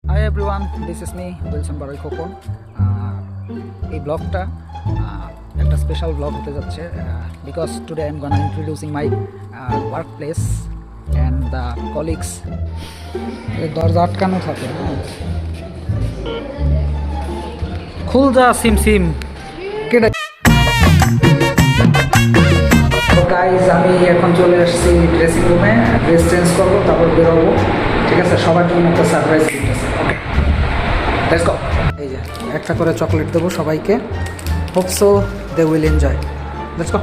Hi everyone, this is me Wilson Baroy Khokon. এই ব্লগটা একটা স্পেশাল ব্লগ হতে যাচ্ছে because today I'm gonna introducing my workplace and the colleagues. এই দরজা আটকানো থাকে, খুল যা সিম সিম কেটে। তো গাইজ আমি এখন চলে এসেছি ড্রেসিং রুমে, ড্রেস চেঞ্জ করবো, তারপর বেরোবো। ঠিক আছে, সবার জন্য একটা সারপ্রাইজ গিফট আছে। Okay, let's go. এই যে একটা করে চকলেট দেবো সবাইকে, hope so they will enjoy. Let's go.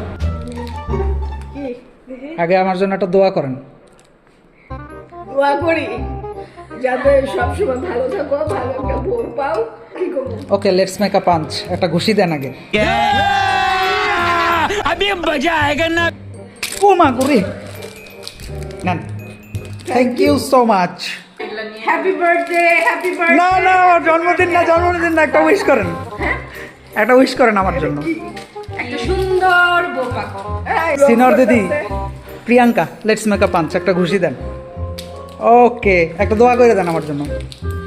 আগে আমার জন্য একটা দোয়া করেন। দোয়া করি যাতে সবসময় ভালো থাকো, ভালো একটা ভোর পাও। কি করবো? ওকে, লেটস মেক আ পাঞ্চ। একটা ঘুষি দেন আগে। अभी मजा आएगा ना। ও মা গুরি নেন, thank you so much. Happy birthday, happy birthday. না না, জন্মদিন না, জন্মদিন না, একটা উইশ করেন, একটা উইশ করেন আমার জন্য। একটা সুন্দর বউ পাকো। সিনিয়র দিদি Priyanka, let's make a punch. একটা ঘুষি দেন। ওকে, একটা দোয়া করে দেন আমার জন্য।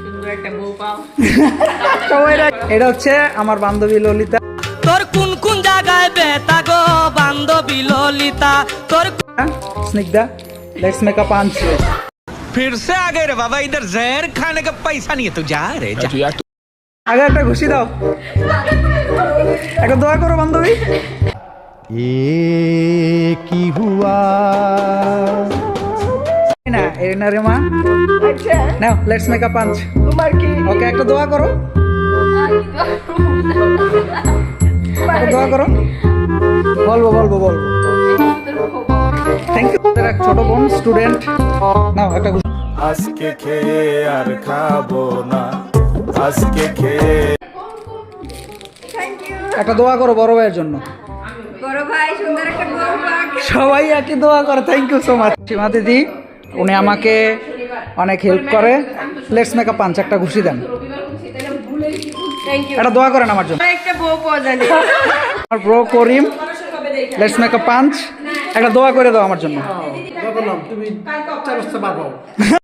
সুন্দর একটা বউ পাও। সবাই এটা হচ্ছে আমার বান্ধবী ললিতা। তোর কোন কোন জায়গায় বেতা গো বান্ধবী ললিতা তোর Snigdha, let's make a punch. फिर से आ गए रे बाबा, इधर जहर खाने का पैसा नहीं है तू जा रे जा। আগে একটা ঘুষি দাও, একটা দোয়া করো বান্ধবী। কি হুয়া না এই না রে মা, আচ্ছা, now let's make a punch. তোমার কি? ওকে, একটা দোয়া করো, একটা দোয়া করো। বলবো বলবো বলবো। Thank you. এক ছোট বোন স্টুডেন্ট, নাও একটা ঘুষি। আজকে খেয়ে আর খাবো না, আজকে খেয়ে থ্যাংক ইউ। একটা দোয়া করো বড় ভাইয়ের জন্য। বড় ভাই সুন্দর একটা বউ পাক। সবাই একই দোয়া করে। Thank you so much. Seema দিদি, উনি আমাকে অনেক হেল্প করে। Let's make a punch. একটা ঘুষি দেন, থ্যাংক ইউ। একটা দোয়া করেন আমার জন্য। একটা বউ পাওয়া জানি। আমার bro Karim, let's make a punch. একটা দোয়া করে দাও আমার জন্য।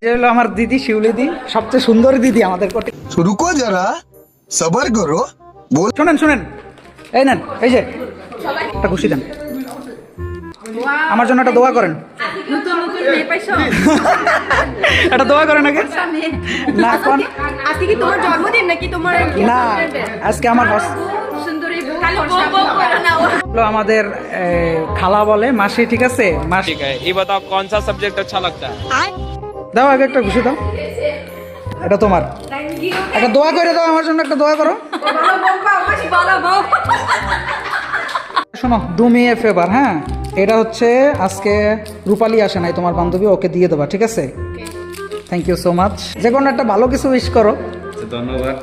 যে হলো আমার দিদি শিউলি দি, সবচেয়ে সুন্দরী দিদি আমাদের কোটে। तो रुको जरा सबर करो बोल। শুনেন শুনেন, এই নেন, এই যে একটা ঘুষি দেন আমার জন্য। একটা দোয়া করেন, নতুন নতুন মেয়ে পাইছো? একটা দোয়া করেন আগে। না কোন আজকে কি তোমার জন্মদিন নাকি তোমার না, আজকে আমার সুন্দরী কালো বউ বউ করো না। হলো আমাদের খালা বলে মাসি। ঠিক আছে মাসি। ठीक है, ये बताओ कौन सा सब्जेक्ट अच्छा लगता है? দাও আগে একটা ঘুষি দাও। এটা তোমার, থ্যাংক ইউ। একটা দোয়া করে দাও আমার জন্য। একটা দোয়া করো। ভালো বউ পাও, মাসি ভালো বউ। শোনো, দুমিয়ে ফেভার। হ্যাঁ, এটা হচ্ছে আজকে রূপালী আসে নাই, তোমার বান্ধবী, ওকে দিয়ে দেবা। ঠিক আছে, থ্যাংক ইউ সো মাচ। যে কোনো একটা ভালো কিছু উইশ করো। ধন্যবাদ।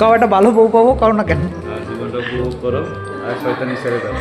কাউ একটা ভালো বউ পাবো, কারো না কেন। জীবনটা উপভোগ করো আর শয়তানি ছেড়ে দাও।